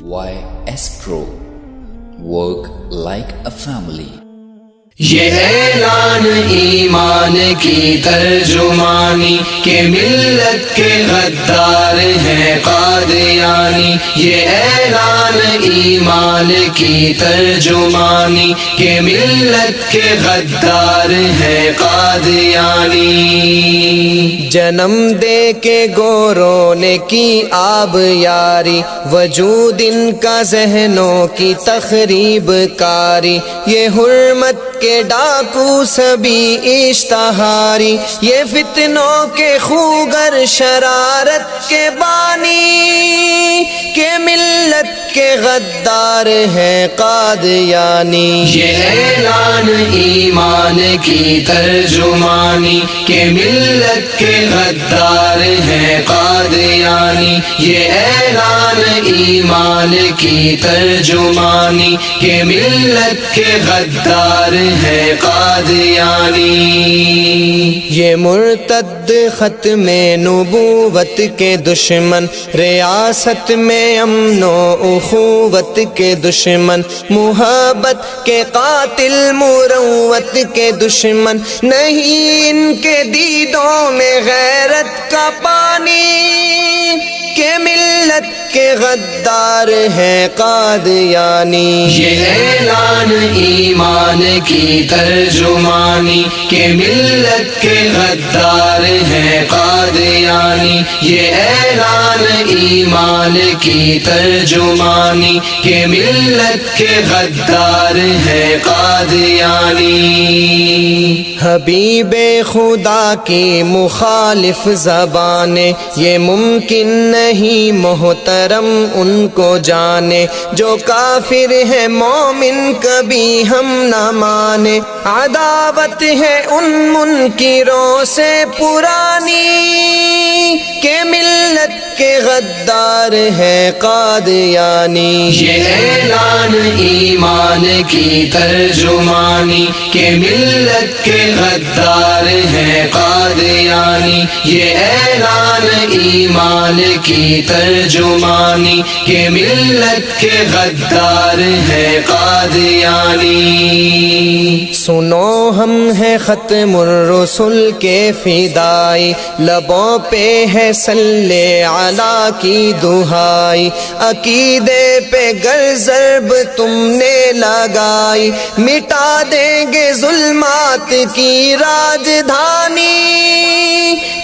Why Astro? Work like a family. یہ اعلان ایمان کی ترجمانی کہ ملت کے غدار ہیں قادیانی. یہ اعلان ایمان کی ترجمانی کہ ملت کے غدار ہیں قادیانی. جنم دے کے گوروں نے کی آب یاری، وجود ان کا ذہنوں کی تخریب کاری. یہ حرمت کے ڈاکو سبھی اشتہاری، یہ فتنوں کے خوگر شرارت کے بانی کہ ملت کے غدار ہیں قادیانی. یہ اعلان ایمان کی ترجمانی کہ ملت کے غدار ہیں قادیانی. یہ اعلان ایمان کی ترجمانی کہ ملت کے غدار ہے قادیانی. یہ مرتد ختم نبوت کے دشمن، ریاست میں امن و اخوت کے دشمن، محبت کے قاتل مروت کے دشمن. نہیں ان کے دیدوں میں غیرت کا پانی کہ ملت کے غدار ہیں قادیانی. یہ اعلان ایمان کی ترجمانی کہ ملت کے غدار ہیں قادیانی. یہ اعلان ایمان کی ترجمانی کہ ملت کے غدار ہیں قادیانی. حبیب خدا کی مخالف زبانیں یہ ممکن نہیں محترم ان کو جانے. جو کافر ہے مومن کبھی ہم نہ مانے، عداوت ہے ان منکروں سے پرانی کہ ملت کے غدار ہے قادیانی. یہ اعلان ایمان کی ترجمانی کہ ملت کے غدار ہیں قادیانی. یہ اعلان ایمان کی ترجمانی کہ ملت کے غدار ہیں قادیانی. سنو ہم ہیں ختم الرسل کے فدائی، لبوں پہ ہے صلی علی کی دہائی. عقیدے پہ گر ضرب تم نے لگائی، مٹا دیں گے ظلمات کی راجدھانی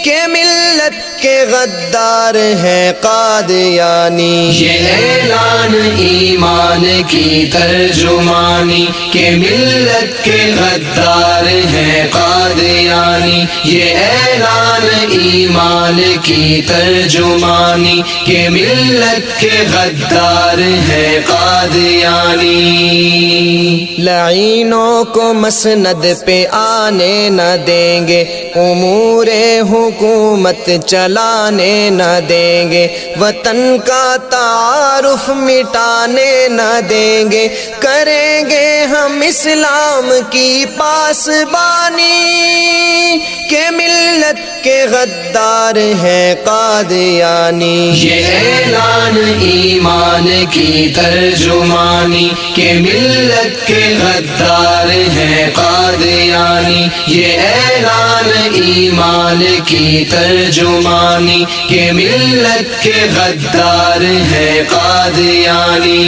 کہ ملت کے غدار ہیں قادیانی. یہ اعلان ایمان کی ترجمانی کہ ملت کے غدار ہیں قادیانی. یہ اعلان ایمان کی ترجمانی کہ ملت کے غدار ہیں قادیانی. لعینوں کو مسند پہ آنے نہ دیں گے، امور حکومت چلانے نہ دیں گے، وطن کا تعارف مٹانے نہ دیں گے. کریں گے ہم اسلام کی پاسبانی کہ ملت کے غدار ہیں قادیانی. یہ اعلان ایمان کی ترجمانی کہ ملت کے غدار ہیں قادیانی. یہ اعلان ایمان کی ترجمانی کہ ملت کے غدار ہیں قادیانی.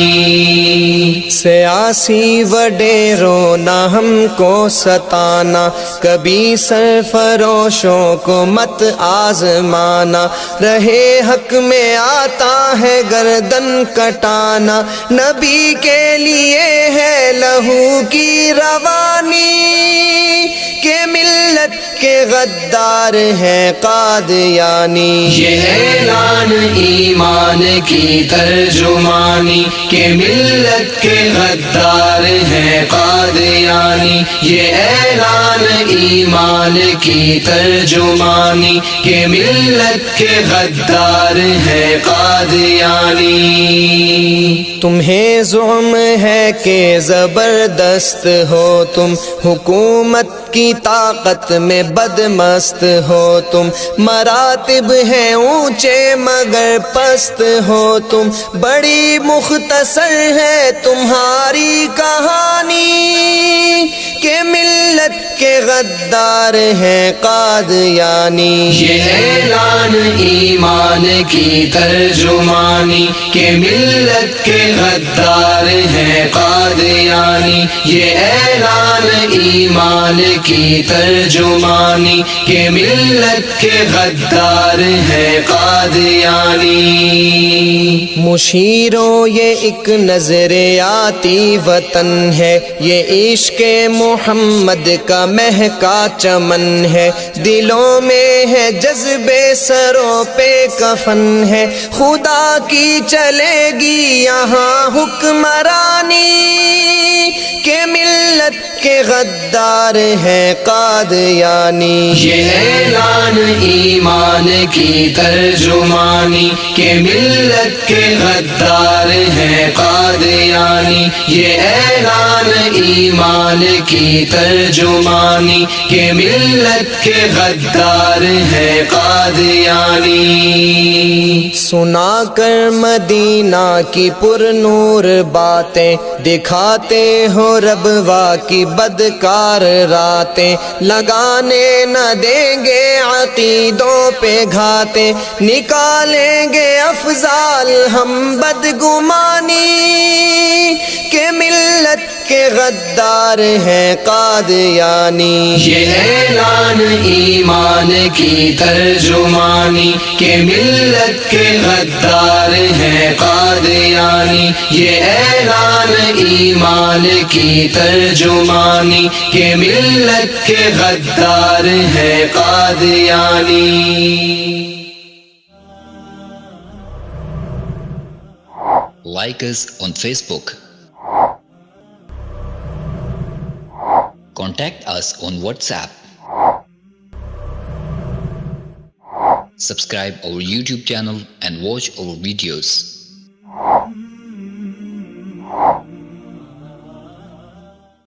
سیاسی وڈیروں نہ ہم کو ستانا، کبھی سرفروشوں کو مت آزمانا. رہے حق میں آتا ہے گردن کٹانا، نبی کے لیے ہے لہو کی روانی کہ ملت کے غدار ہیں قادیانی. یہ اعلان ایمان کی ترجمانی کہ ملت کے غدار ہیں قادیانی. یہ اعلان ایمان کی ترجمانی کہ ملت کے غدار ہیں قادیانی. تمہیں زعم ہے کہ زبردست ہو تم، حکومت کی طاقت میں بد مست ہو تم، مراتب ہیں اونچے مگر پست ہو تم، بڑی مختصر ہے تمہاری کہانی کہ ملت کے غدار ہیں قادیانی۔ یہ اعلان ایمان کی ترجمانی کہ ملت کے غدار ہیں قادیانی، یہ اعلان ایمان کی ترجمانی کہ ملت کے غدار ہیں قادیانی۔ مشیروں یہ ایک نظریاتی وطن ہے، یہ عشق محمد کا مہکا چمن ہے، دلوں میں ہے جذبے سروں پہ کفن ہے، خدا کی چلے گی یہاں حکمرانی کہ ملت کے غدار ہیں قادیانی۔ یہ اعلان ایمان کی ترجمانی کہ ملت کے غدار ہیں قادیانی، یہ اعلان ایمان کی ترجمانی کہ ملت کے غدار ہیں قادیانی۔ سنا کر مدینہ کی پر نور باتیں، دکھاتے ہو ربوا کی بدکار راتیں، لگانے نہ دیں گے عقیدوں پہ گھاتے، نکالیں گے افضال ہم بدگمانی کہ ملت کے غدار ہیں قادیانی۔ یہ اعلان ایمان کی ترجمانی کہ ملت کے غدار ہیں قادیانی، یہ اعلان ایمان کی ترجمانی کہ ملت کے غدار ہیں Qadiani. Like us on Facebook. Contact us on WhatsApp. Subscribe our YouTube channel and watch our videos.